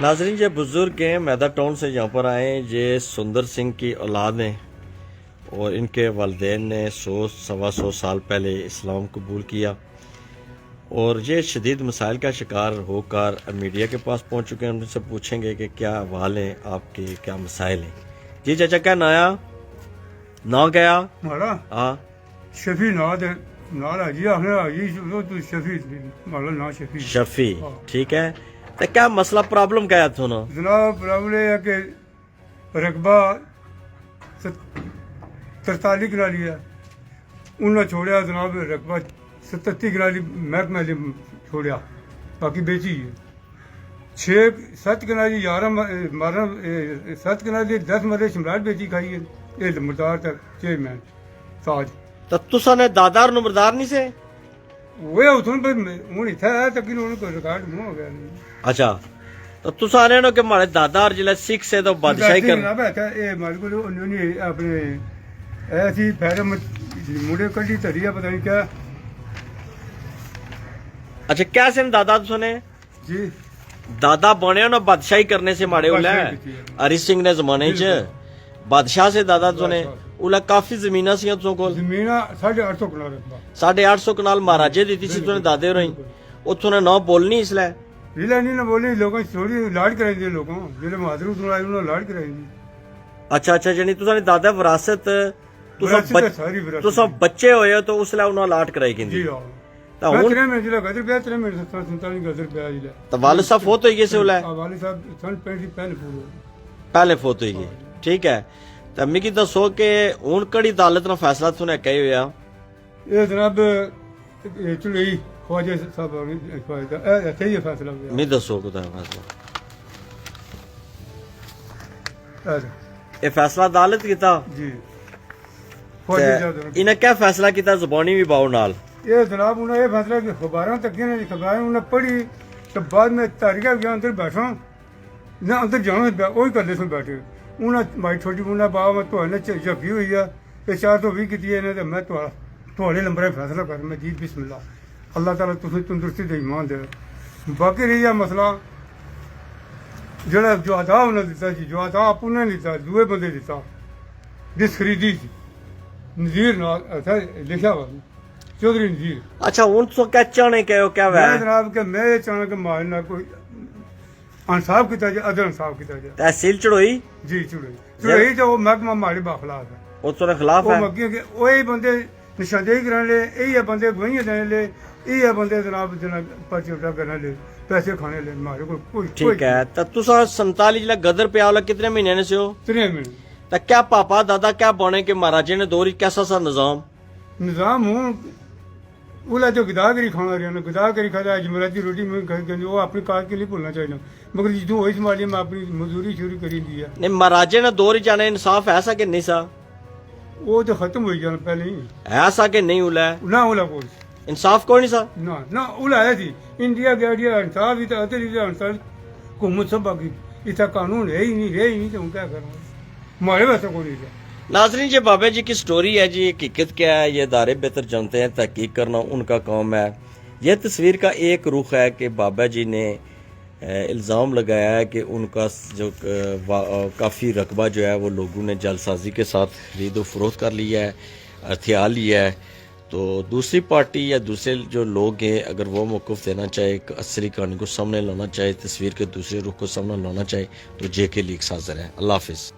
नाजरीन ये बुज़ुर्ग हैं मैदा टाउन से यहाँ पर आए। ये सुंदर सिंह की औलाद हैं और इनके वालिदैन ने 100-125 साल पहले इस्लाम कबूल किया और ये शदीद मसाइल का शिकार होकर मीडिया के पास पहुँच चुके हैं। उनसे पूछेंगे कि क्या अहवाल हैं आपके, क्या मसाइल हैं। जी चाचा क्या नाया ना गया माड़ा हाँ शफी ना दे नाला जी हमने ये जो तू शफी माड़ा ना शफी शफी ठीक है। तो क्या मसला प्रॉब्लम क्या है थोना जनाब प्रॉब्लम है कि रकबा 43 कनाली है उन्हें छोड़ा जनाब रकबा 37 कनाली महकमे ने छोड़ा बाकी बेची है 6-7 कनाली 11 मारा 7 कनाली 10 मरे शमराट बेची खाई है ये मुर्दार तक चेयरमैन ताज तो तुसा ने दादा और नंबरदार नहीं से वो उथों पर हूँ इतना है तक कोई रिकॉर्ड मुँह हो गया नहीं अच्छा तो तुसा ने नो कि हमारे दादा और जिला सिख से तो बादशाही कर ये मारे को उन्होंने अपने ऐसी फैर मुड़े कड़ी धरी है पता नहीं क्या अच्छा क्या से दादा तुसने जी दादा बने ना बादशाही करने से मारे उला हरी सिंह ने जमाने च बादशाह से दादा तुसने उला काफी जमीना सी तुसों को जमीन 850 कनाल रकबा 850 कनाल महाराजे दी थी तुसने दादे रही उथों ने ना बोलनी इसलिए रीला नहीं ना बोली लोगों थोड़ी लाड कराई दी लोगों जिले मादरू सुनाई उन्होंने लाड कराई दी अच्छा अच्छा जनी तुसने दादा विरासत तुसा बच्चे होए तो उसले उन्होंने लाट कराई जी किंदी हां तो हुन 3 महीने जिला गदर पे 3 महीने 47 गदर पे जिला तो वालिद साहब फोत होई गए से उला वाले साहब सन 35 पहले पूरे पहले फोत होई गई ठीक है तो मिगी दसो कि हुन कड़ी अदालत ने फैसला तुने कही होया ये जनाब चुलई ख्वाजा साहब ने सही फैसला हुआ मैं दसो कुदा फैसला ये फैसला अदालत कीता जी ते ख्वाजा साहब इन्हें क्या फैसला कीता जुबानी भी बाओ नाल ये जनाब उन्हें ये फैसला कि खबरों तक नहीं खबरें उन्हें पढ़ी तो बाद में तारीखा गया अंदर बैठा ना अंदर जाना वही करने से बैठे उन्हें भाई छोटी उन्हें बाबा मैं तो झपी हुई है ये 420 की है तो मैं थोड़े नंबर फैसला कर मैं जीत बिस्मिल्लाह अल्लाह ताला तुझे तंदुरुस्ती दे ईमान दे बाकी रही है मसला जरा जो अदा उन्हें दिता जी जो अदा आप उन्हें दिता दूए बंदे दिता जिस खरीदी थी नजीर नाल लिखा हुआ चौधरी नजीर अच्छा हुन तो क्या चाहने कहो क्या वे मैं जनाब के मैं ये चाहना कि मारना कोई इंसाफ किया जाए अदल इंसाफ किया जाए तहसील चढ़ोई जी चुड़ई तो वो महकमा मारे बाखलाफ है वो तेरे खिलाफ वो है मक्की के वही बंदे निशानदेही कराने ले यही बंदे गवाहियां देने ले यही बंदे जनाब जनाब पर्ची उठा करने ले पैसे खाने ले मारे कोई ठीक है तो तुसा 47 जिला गदर पे वाला कितने महीने ने से हो 3 महीने तो क्या पापा दादा क्या बने के महाराजे ने दौरी कैसा सा निजाम निजाम हूँ उला जो गिदागरी खाना रहा ना गिदागरी खाता जमराती रोटी में वो अपनी कार के लिए भूलना चाहिए मगर जो वही संभालिए मैं अपनी मजदूरी शुरू करी दी है नहीं महाराजे ने दौरी जाने इंसाफ ऐसा कि नहीं सा वो तो खत्म हो जाना पहले ही ऐसा कि नहीं उला है ना उला कोई इंसाफ कोई नहीं सा ना उला है थी इंडिया गया इंसाफ ही तो अदर इंसान हुकूमत सब बाकी इतना कानून है ही नहीं तो हम क्या करना हमारे वैसा कोई नहीं था नाजरीन ये बाबा जी की स्टोरी है जी, हकीकत क्या है ये दारे बेहतर जानते हैं, तहकीक करना उनका काम है। यह तस्वीर का एक रुख है कि बाबा जी ने इल्ज़ाम लगाया है कि उनका जो काफ़ी रकबा जो है वो लोगों ने जालसाजी के साथ खरीदो फरोख्त कर लिया है, हथियार लिया है। तो दूसरी पार्टी या दूसरे जो लोग हैं अगर वो मौक़िफ़ देना चाहे, असली कहानी को सामने लाना चाहे, तस्वीर के दूसरे रुख को सामने लाना चाहे तो JK लीक्स हाज़िर है। अल्लाह हाफ़िज़।